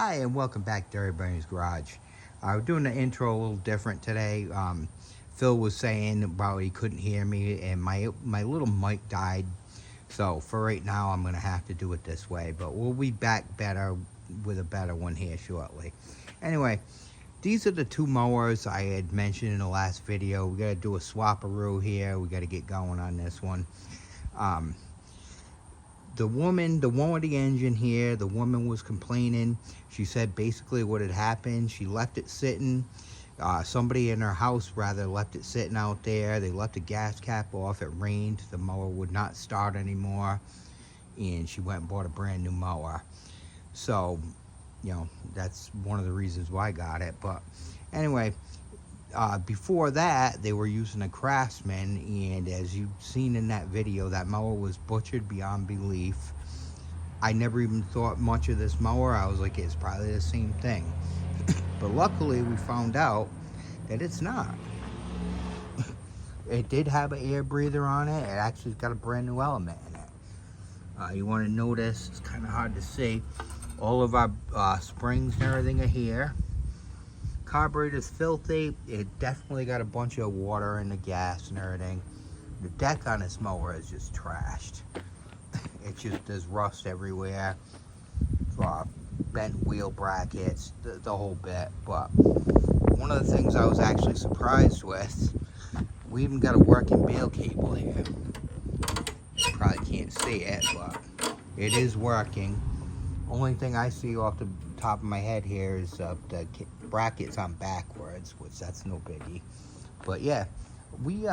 Hi, and welcome back to Everybody's Garage. We're doing the intro a little different today. Phil was saying about he couldn't hear me, and my little mic died. So for right now, I'm going to have to do it this way. But we'll be back better with a better one here shortly. Anyway, these are the two mowers I had mentioned in the last video. We got to do a swap-a-roo here. We got to get going on this one. The one with the engine here, the woman was complaining. She said basically what had happened. She left it sitting. Somebody in her house rather left it sitting out there. They left the gas cap off. It rained. The mower would not start anymore. And she went and bought a brand new mower. So, you know, that's one of the reasons why I got it. But anyway, before that, they were using a Craftsman, and as you've seen in that video, that mower was butchered beyond belief. I never even thought much of this mower. I was like, it's probably the same thing. But luckily, we found out that it's not. It did have an air breather on it. It actually got a brand new element in it. You want to notice, it's kind of hard to see, all of our springs and everything are here. Carburetor's filthy. It definitely got a bunch of water in the gas and everything. The deck on this mower is just trashed. There's rust everywhere. Bent wheel brackets, the whole bit. But one of the things I was actually surprised with, we even got a working bail cable here. You probably can't see it, but it is working. Only thing I see off the top of my head here is the brackets on backwards, which that's no biggie. But yeah, we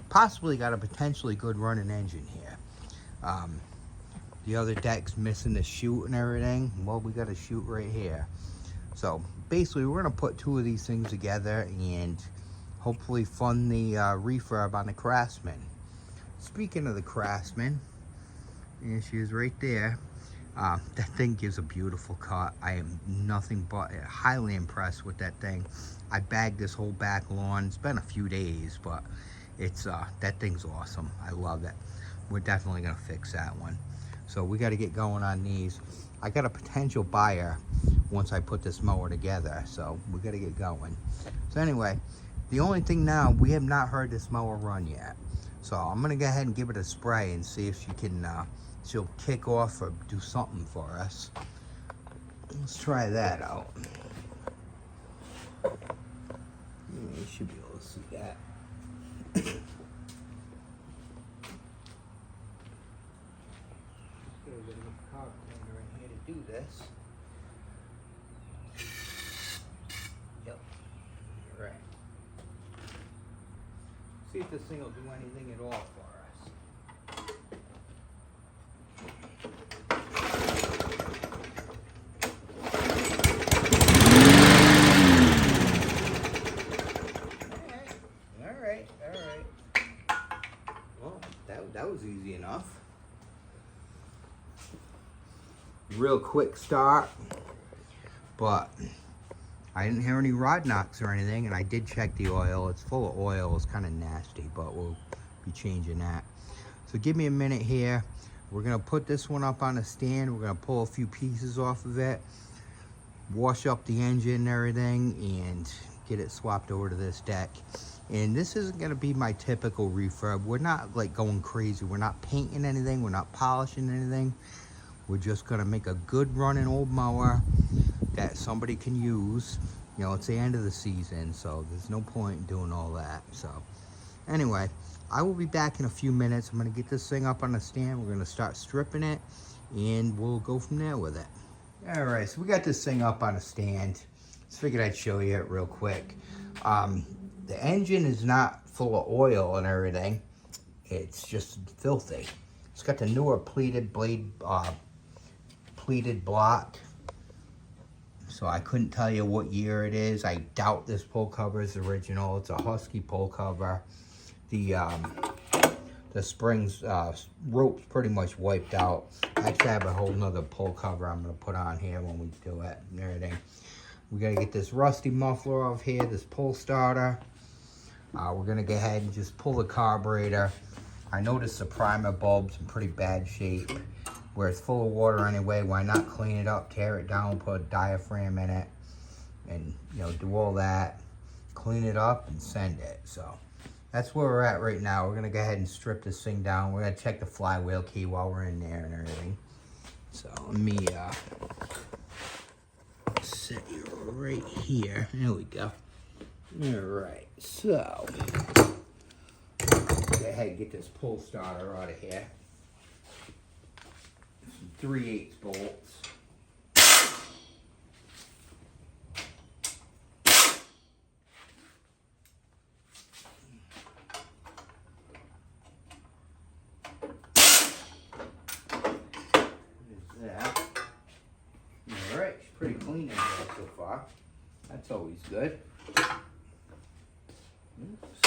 possibly got a potentially good running engine here. The other deck's missing the chute and everything. Well, we got a chute right here. So basically, we're gonna put two of these things together and hopefully fund the refurb on the Craftsman. Speaking of the Craftsman, there she is right there. That thing gives a beautiful cut. I am nothing but highly impressed with that thing. I bagged this whole back lawn. It's been a few days, but it's that thing's awesome. I love it. We're definitely gonna fix that one. So we got to get going on these. I got a potential buyer once I put this mower together, so we got to get going. So anyway, the only thing now, we have not heard this mower run yet. So I'm gonna go ahead and give it a spray and see if she can she'll kick off or do something for us. Let's try that out. You should be able to see that. Get a bit of a car cleaner in here to do this. Yep, you're right. See if this thing will do anything at all for us. Well, that was easy enough. Real quick start, but I didn't hear any rod knocks or anything, and I did check the oil. It's full of oil. It's kind of nasty, but we'll be changing that. So give me a minute here. We're gonna put this one up on a stand. We're gonna pull a few pieces off of it, wash up the engine and everything, and get it swapped over to this deck. And this isn't gonna be my typical refurb. We're not like going crazy. We're not painting anything. We're not polishing anything. We're just gonna make a good running old mower that somebody can use. You know, it's the end of the season, so there's no point in doing all that. So anyway, I will be back in a few minutes. I'm gonna get this thing up on the stand. We're gonna start stripping it, and we'll go from there with it. All right, so we got this thing up on a stand. Just figured I'd show you it real quick. The engine is not full of oil and everything. It's just filthy. It's got the newer pleated blade, pleated block. So I couldn't tell you what year it is. I doubt this pull cover is original. It's a Husky pull cover. The springs, rope's pretty much wiped out. I actually have a whole nother pull cover I'm gonna put on here when we do it and everything. We gotta get this rusty muffler off here, this pull starter. We're gonna go ahead and just pull the carburetor. I noticed the primer bulb's in pretty bad shape. where it's full of water anyway. Why not clean it up, tear it down, put a diaphragm in it, and you know, do all that, clean it up and send it. So that's where we're at right now. We're gonna go ahead and strip this thing down. We're gonna check the flywheel key while we're in there and everything. So let me set you right here. There we go. All right, so go ahead and get this pull starter out of here. Some 3/8 bolts. Alright, she's pretty clean in there so far. That's always good. Oops.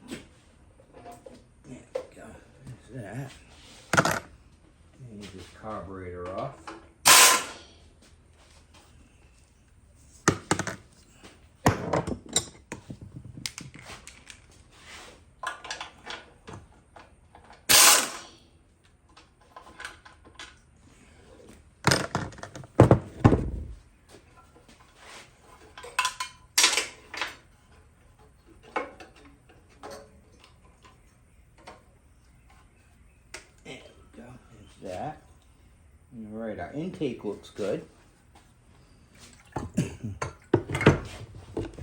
There we go. There's that. And get this carburetor off. That. All right, our intake looks good.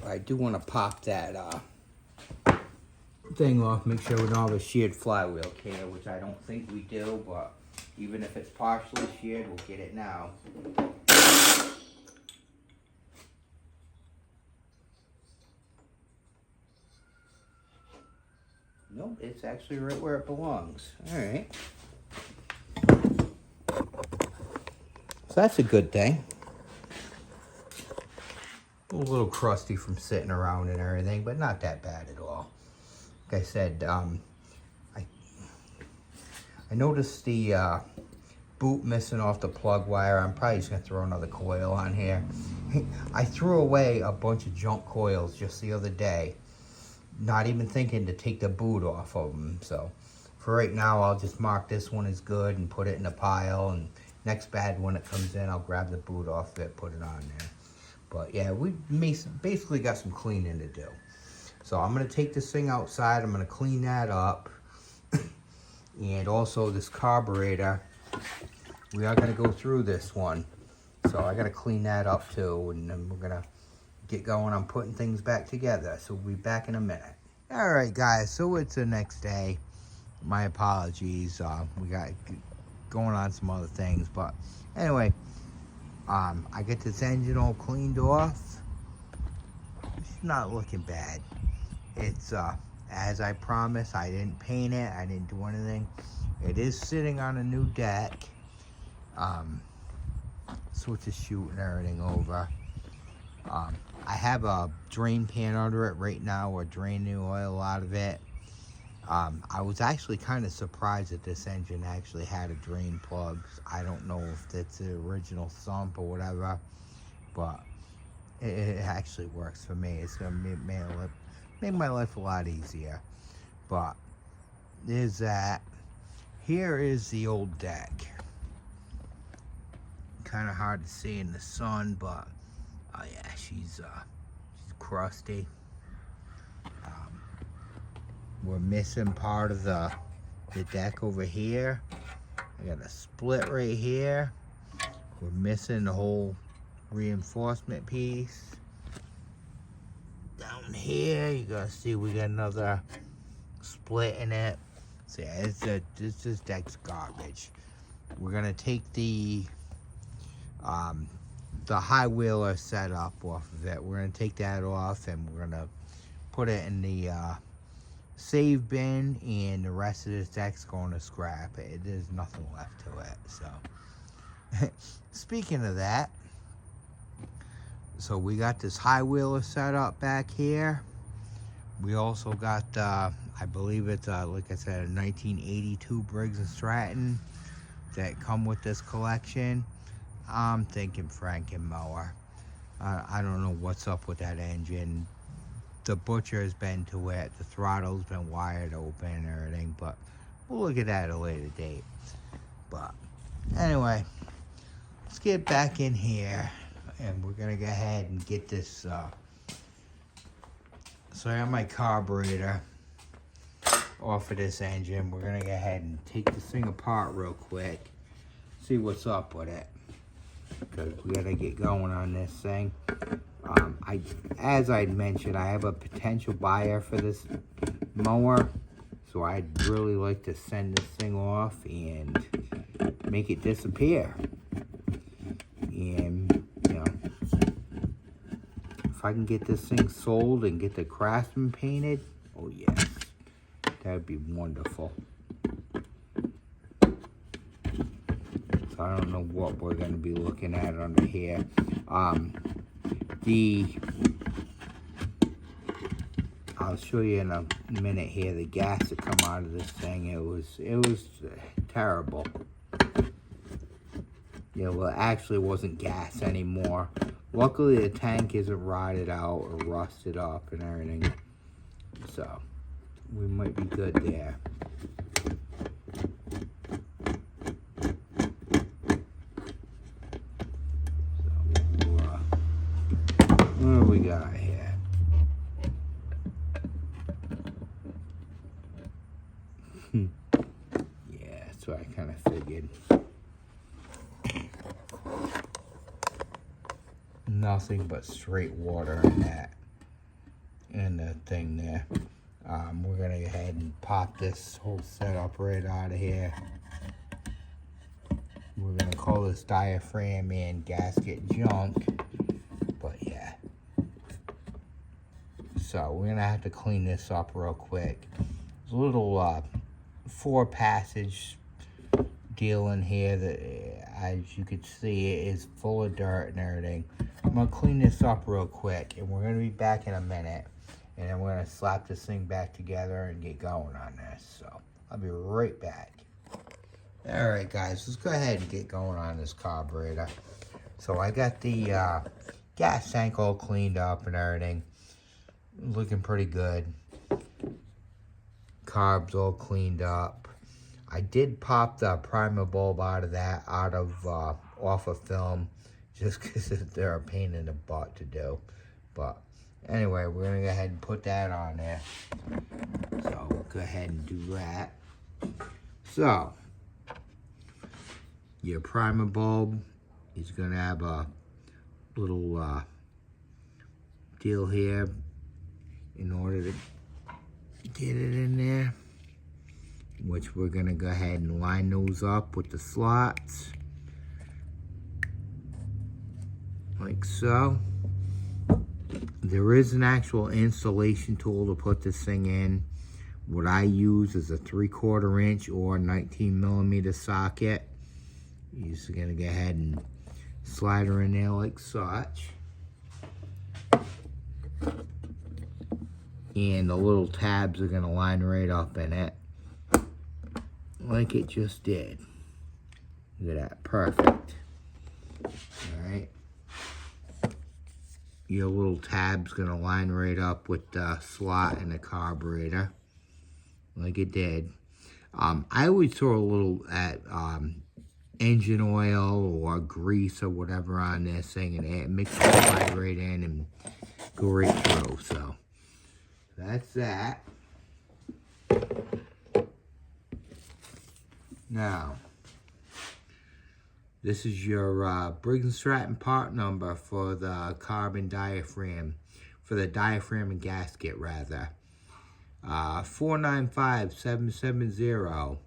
I do want to pop that thing off, make sure we don't have a sheared flywheel here, which I don't think we do, but even if it's partially sheared, we'll get it now. Nope, it's actually right where it belongs. All right. So that's a good thing. A little crusty from sitting around and everything, but not that bad at all. Like I said, I noticed the boot missing off the plug wire. I'm probably just gonna throw another coil on here. I threw away a bunch of junk coils just the other day, not even thinking to take the boot off of them. So for right now, I'll just mark this one as good and put it in a pile, and next bad one that comes in, I'll grab the boot off it, put it on there. But yeah, we basically got some cleaning to do. So I'm gonna take this thing outside, I'm gonna clean that up. And also this carburetor, we are gonna go through this one. So I gotta clean that up too, and then we're gonna get going on putting things back together. So we'll be back in a minute. All right, guys, so it's the next day. My apologies, we got going on some other things, but anyway, I get this engine all cleaned off. It's not looking bad. It's as I promised, I didn't paint it, I didn't do anything. It is sitting on a new deck. Switch the chute and everything over. I have a drain pan under it right now. We're draining the oil out of it. I was actually kind of surprised that this engine actually had a drain plug. I don't know if it's the original sump or whatever, but it actually works for me. It's going to make my life a lot easier. But there's that. Here is the old deck. Kind of hard to see in the sun, but oh yeah, she's crusty. We're missing part of the deck over here. I got a split right here. We're missing the whole reinforcement piece. Down here, you gotta see we got another split in it. So yeah, this deck's garbage. We're gonna take the high wheeler setup off of it. We're gonna take that off and we're gonna put it in the save bin, and the rest of this deck's going to scrap it. There's nothing left to it. So speaking of that, so we got this high wheeler set up back here. We also got I believe it's like I said, a 1982 Briggs & Stratton that come with this collection. I'm thinking Franken mower. I don't know what's up with that engine. The butcher's been to it, the throttle's been wired open and everything, but we'll look at that at a later date. But anyway, let's get back in here, and we're gonna go ahead and get this. So I got my carburetor off of this engine. We're gonna go ahead and take this thing apart real quick, see what's up with it, because we gotta get going on this thing. As I mentioned, I have a potential buyer for this mower, so I'd really like to send this thing off and make it disappear. And, you know, if I can get this thing sold and get the Craftsman painted, oh yes, that would be wonderful. So I don't know what we're going to be looking at under here. I'll show you in a minute here the gas that come out of this thing. It was terrible. Yeah, well, it actually wasn't gas anymore. Luckily, the tank isn't rotted out or rusted up and everything, so we might be good there. What do we got here? Yeah, that's what I kind of figured. Nothing but straight water in the thing there. We're gonna go ahead and pop this whole setup right out of here. We're gonna call this diaphragm and gasket junk, but yeah. So we're gonna have to clean this up real quick. There's a little 4-passage deal in here that, as you can see, it is full of dirt and everything. I'm gonna clean this up real quick, and we're gonna be back in a minute, and then we're gonna slap this thing back together and get going on this. So I'll be right back. All right, guys, let's go ahead and get going on this carburetor. So I got the gas tank all cleaned up and everything, looking pretty good. Carbs all cleaned up. I did pop the primer bulb out of off of film, just because they're a pain in the butt to do. But anyway, we're gonna go ahead and put that on there. So we'll go ahead and do that. So your primer bulb is gonna have a little deal here in order to get it in there, which we're gonna go ahead and line those up with the slots, like so. There is an actual installation tool to put this thing in. What I use is a 3/4 inch or 19mm socket. You're just gonna go ahead and slide her in there like such. And the little tabs are gonna line right up in it, like it just did. Look at that, perfect. All right. Your little tab's gonna line right up with the slot in the carburetor, like it did. I always throw a little engine oil or grease or whatever on this thing, and it mix it right in and go right through. So that's that. Now, this is your Briggs & Stratton part number for the carbon diaphragm, for the diaphragm and gasket rather. 495770.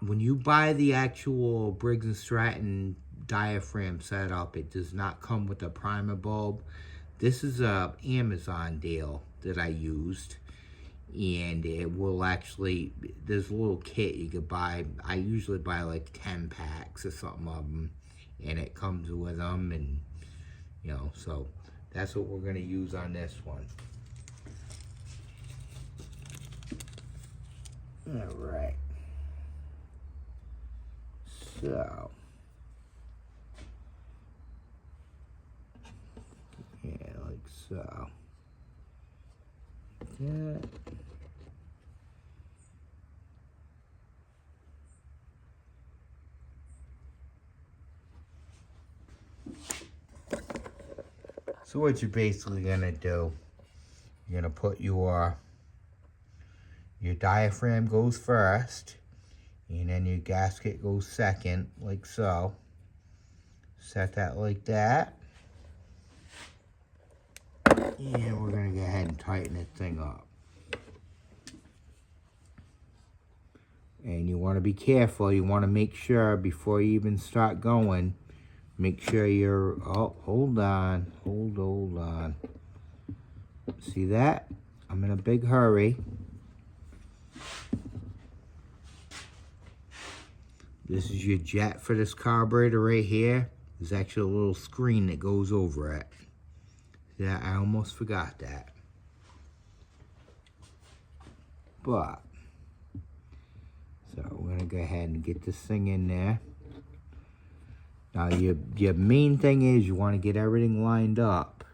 When you buy the actual Briggs & Stratton diaphragm setup, it does not come with a primer bulb. This is a Amazon deal that I used, and it will actually, there's a little kit you could buy. I usually buy like 10 packs or something of them, and it comes with them, and you know, so that's what we're going to use on this one. All right. So, yeah, like so. That. So what you're basically gonna do, you're gonna put your diaphragm goes first, and then your gasket goes second, like so. Set that like that. And we're gonna go ahead and tighten this thing up. And you wanna be careful. You wanna make sure before you even start going, make sure you're, oh, hold on. Hold on. See that? I'm in a big hurry. This is your jet for this carburetor right here. There's actually a little screen that goes over it. Yeah, I almost forgot that. But, so we're gonna go ahead and get this thing in there. Now your main thing is you wanna get everything lined up.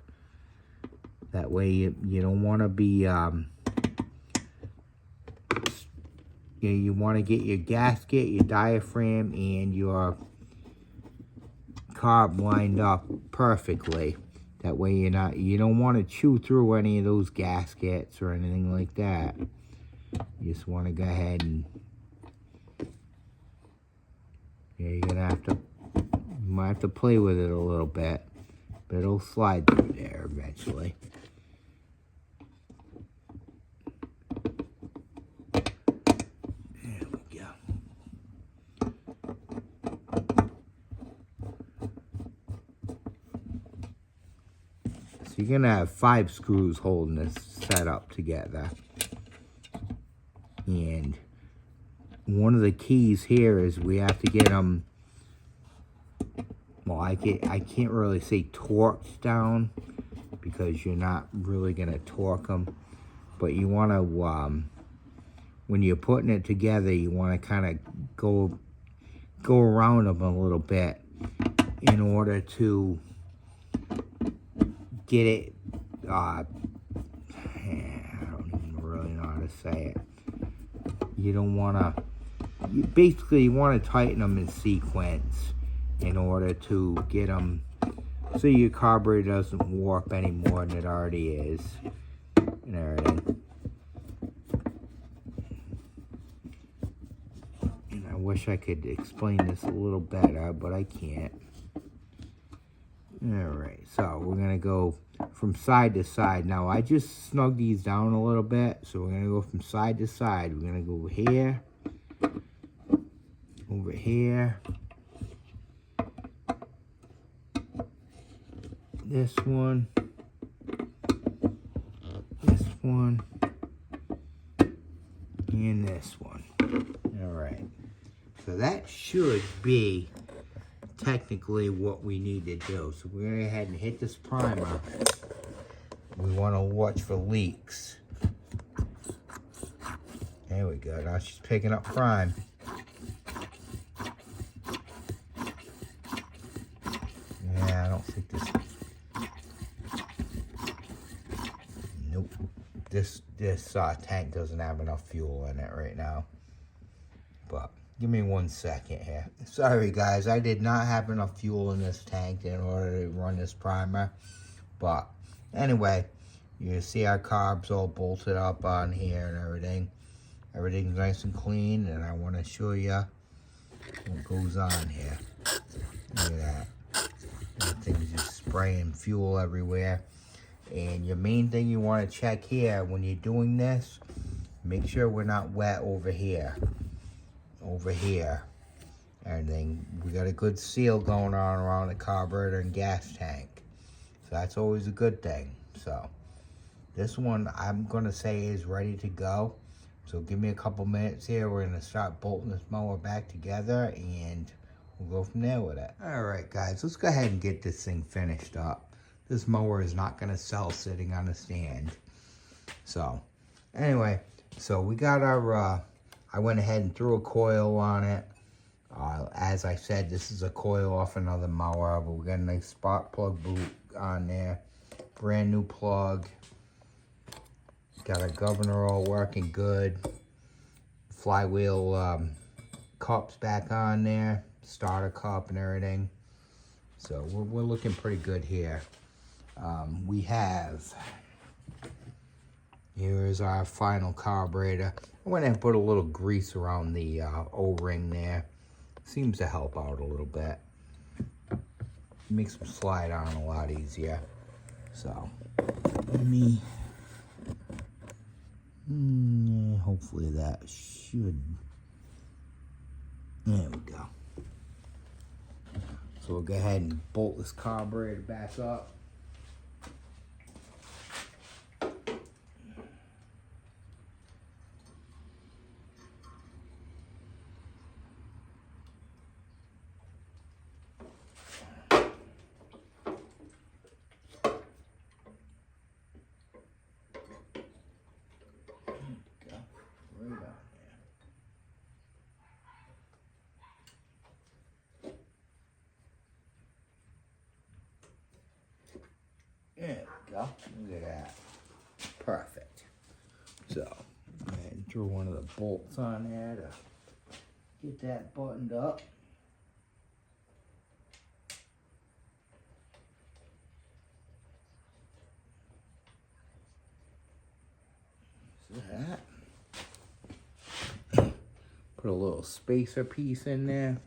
That way you don't wanna be, you wanna get your gasket, your diaphragm, and your carb lined up perfectly. That way you don't want to chew through any of those gaskets or anything like that. You just want to go ahead and, yeah, you're gonna have to, you might have to play with it a little bit, but it'll slide through there eventually. There we go. So you're gonna have 5 screws holding this setup together. And one of the keys here is we have to get them, well, I can't really say torqued down because you're not really gonna torque them, but you wanna, when you're putting it together, you wanna kinda go around them a little bit in order to get it, I don't even really know how to say it. You don't wanna, basically you wanna tighten them in sequence in order to get them so your carburetor doesn't warp any more than it already is and everything. And I wish I could explain this a little better, but I can't. Alright, so we're gonna go from side to side. Now I just snug these down a little bit, so we're gonna go from side to side. We're gonna go here, over here, this one, and this one. Alright, so that should be technically what we need to do. So we're gonna go ahead and hit this primer. We want to watch for leaks. There we go. Now she's picking up prime. Yeah, I don't think this. Nope. This tank doesn't have enough fuel in it right now. But give me 1 second here. Sorry guys, I did not have enough fuel in this tank in order to run this primer. But anyway, you see our carbs all bolted up on here and everything. Everything's nice and clean, and I want to show you what goes on here. Look at that. Everything's just spraying fuel everywhere. And your main thing you want to check here when you're doing this, make sure we're not wet over here. Over here. Everything. We got a good seal going on around the carburetor and gas tank. So that's always a good thing. So this one I'm going to say is ready to go. So give me a couple minutes here. We're going to start bolting this mower back together and we'll go from there with it. Alright guys, let's go ahead and get this thing finished up. This mower is not going to sell sitting on a stand. So anyway, so we got our, I went ahead and threw a coil on it. As I said, this is a coil off another mower, but we got a nice spark plug boot on there. Brand new plug. Got our governor all working good. Flywheel cups back on there. Starter cup and everything. So we're looking pretty good here. We have, here is our final carburetor. I went and put a little grease around the O-ring there. Seems to help out a little bit. Makes them slide on a lot easier. So, let me, hopefully that should, there we go. So we'll go ahead and bolt this carburetor back up. There we go. Look at that. Perfect. So, go ahead and throw one of the bolts on there to get that buttoned up. So that. Put a little spacer piece in there.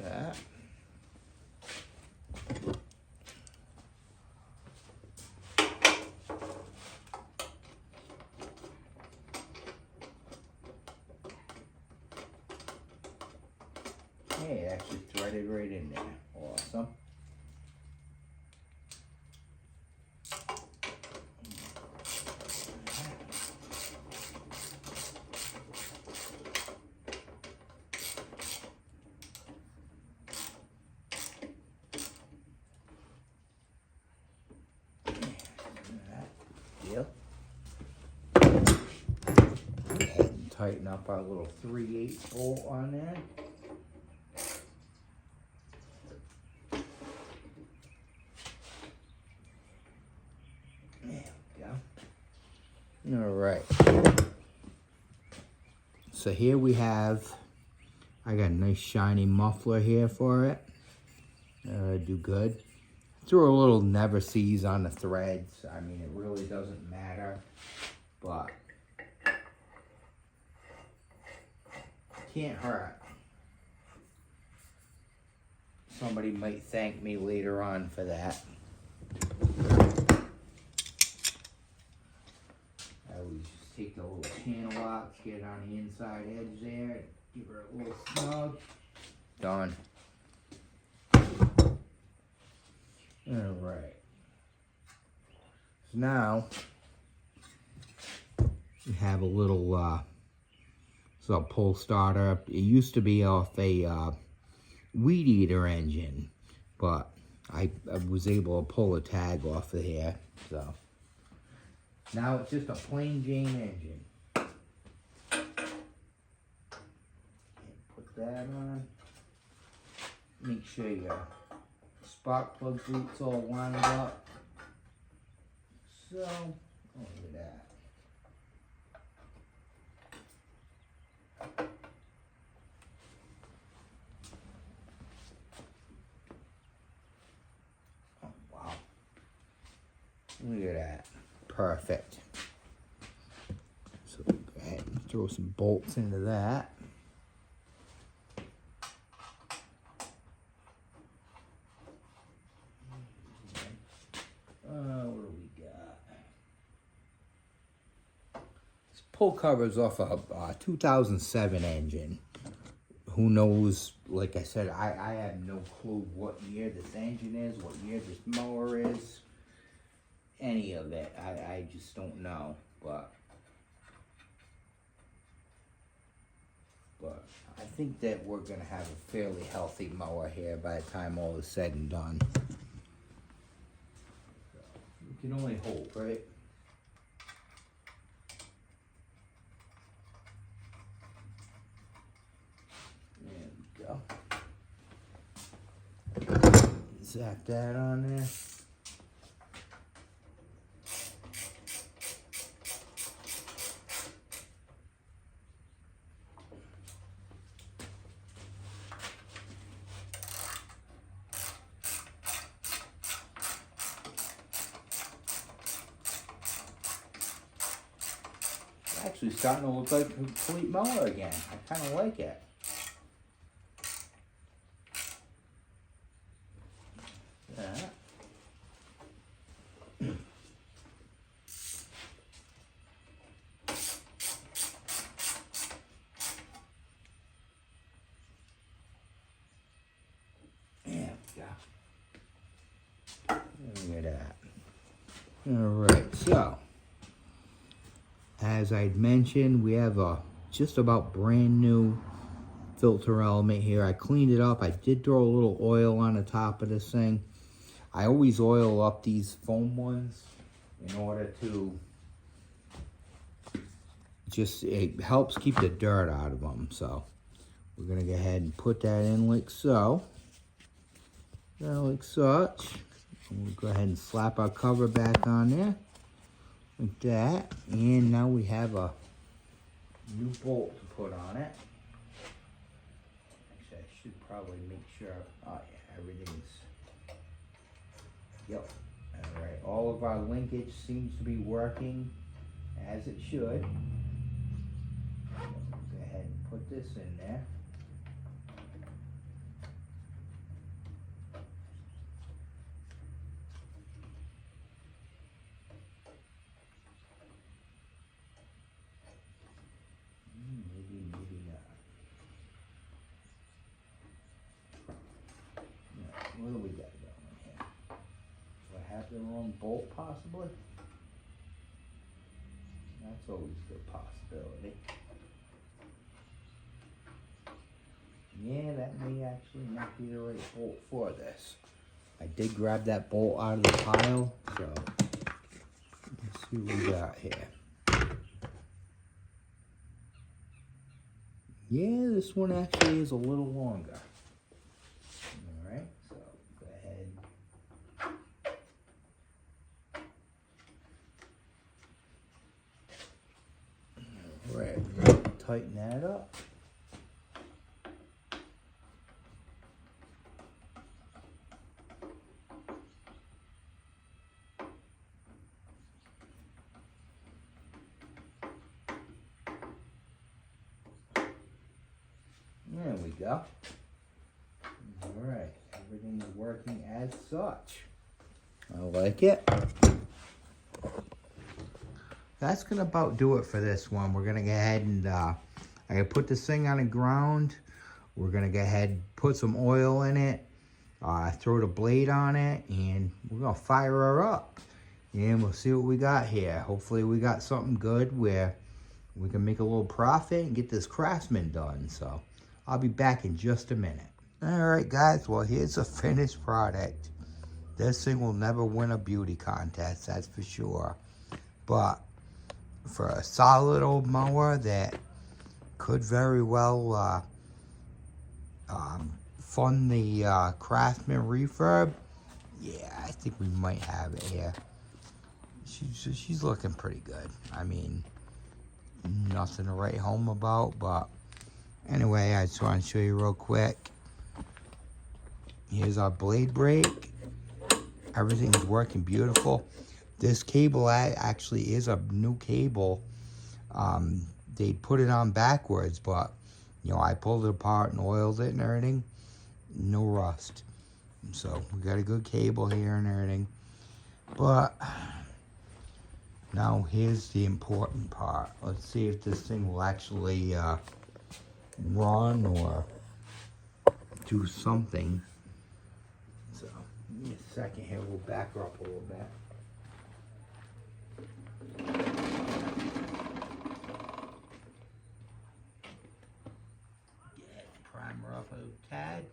That. Hey, it actually threaded right in there. Awesome. Deal. Go ahead and tighten up our little 3/8 bolt on there. There we go. All right. So here we have, I got a nice shiny muffler here for it. Do good. Threw a little never sees on the threads. I mean, it really doesn't matter, but can't hurt. Somebody might thank me later on for that. I always just take the little channel locks, get it on the inside edge there, give her a little snug. Done. All right. So now we have a little pull starter. It used to be off a weed eater engine, but I was able to pull a tag off of here. So now it's just a plain Jane engine. Put that on. Make sure your spark plug boots all lined up. So, oh, look at that. Oh, wow. Look at that. Perfect. So, go ahead and throw some bolts into that. What do we got? This pull cover's off a 2007 engine. Who knows? Like I said, I have no clue what year this engine is, what year this mower is, any of it. I just don't know, but I think that we're gonna have a fairly healthy mower here by the time all is said and done. You can only hope, right? There we go. Zap that on there. actually starting to look like a complete mower again. I kind of like it. Yeah. Look at that. Alright, so as I'd mentioned, we have a just about brand new filter element here. I cleaned it up. I did throw a little oil on the top of this thing. I always oil up these foam ones in order to just, it helps keep the dirt out of them. So we're gonna go ahead and put that in like so. Like such. And we'll go ahead and slap our cover back on there. Like that. And now we have a new bolt to put on it. Actually, I should probably make sure, oh yeah, everything's, yep. All right, all of our linkage seems to be working as it should. Go ahead and put this in there. Maybe not. What do we got going here? Do I have the wrong bolt possibly? That's always a good possibility. Yeah, that may actually not be the right bolt for this. I did grab that bolt out of the pile, so let's see what we got here. Yeah, this one actually is a little longer. All right, so go ahead. All right, tighten that up. There we go. All right, everything is working as such. I like it. That's gonna about do it for this one. We're gonna go ahead and I gotta put this thing on the ground. We're gonna go ahead and put some oil in it, throw the blade on it, and we're gonna fire her up. And we'll see what we got here. Hopefully we got something good where we can make a little profit and get this Craftsman done. So I'll be back in just a minute. All right, guys, well, here's a finished product. This thing will never win a beauty contest, that's for sure. But for a solid old mower that could very well fund the Craftsman refurb, yeah, I think we might have it here. She's looking pretty good. I mean, nothing to write home about, but anyway, I just want to show you real quick. Here's our blade brake. Everything's working beautiful. This cable actually is a new cable. They put it on backwards, but you know, I pulled it apart and oiled it and everything. No rust. So we got a good cable here and everything. But now here's the important part. Let's see if this thing will actually run or do something. So give me a second here, we'll back her up a little bit. Get the primer up a tad.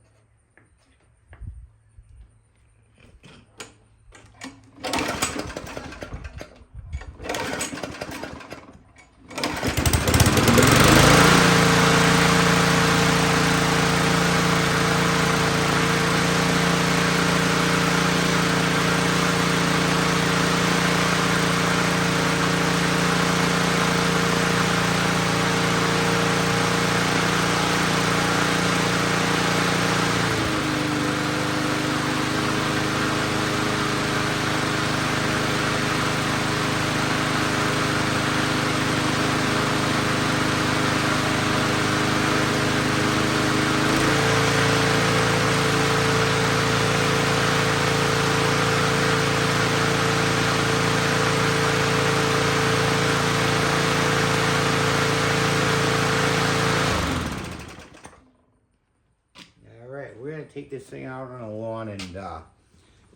take this thing out on the lawn and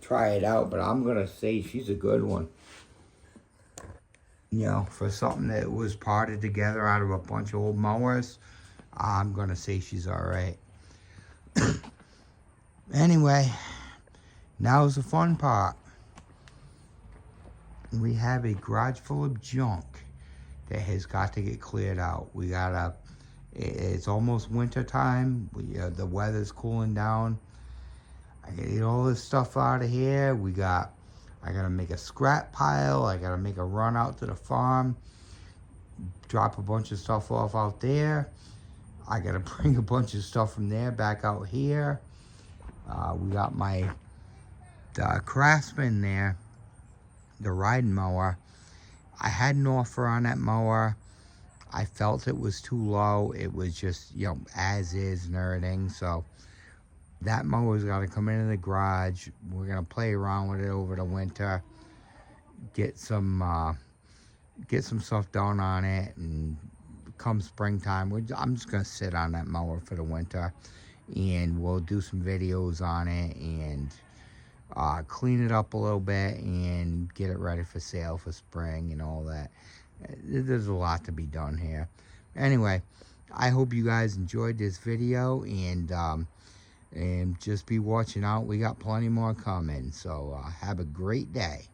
try it out, but I'm gonna say she's a good one. You know, for something that was parted together out of a bunch of old mowers, I'm gonna say she's all right. Anyway, now's the fun part. We have a garage full of junk that has got to get cleared out. We gotta, it's almost winter time. The weather's cooling down. I gotta get all this stuff out of here. I gotta make a scrap pile. I gotta make a run out to the farm, drop a bunch of stuff off out there. I gotta bring a bunch of stuff from there back out here. We got my Craftsman there, the riding mower. I had an offer on that mower. I felt it was too low. It was just, you know, as is and everything. So that mower's got to come into the garage. We're gonna play around with it over the winter. Get some stuff done on it, and come springtime, I'm just gonna sit on that mower for the winter, and we'll do some videos on it and clean it up a little bit and get it ready for sale for spring and all that. There's a lot to be done here. Anyway, I hope you guys enjoyed this video, and just be watching out. We got plenty more coming, so have a great day.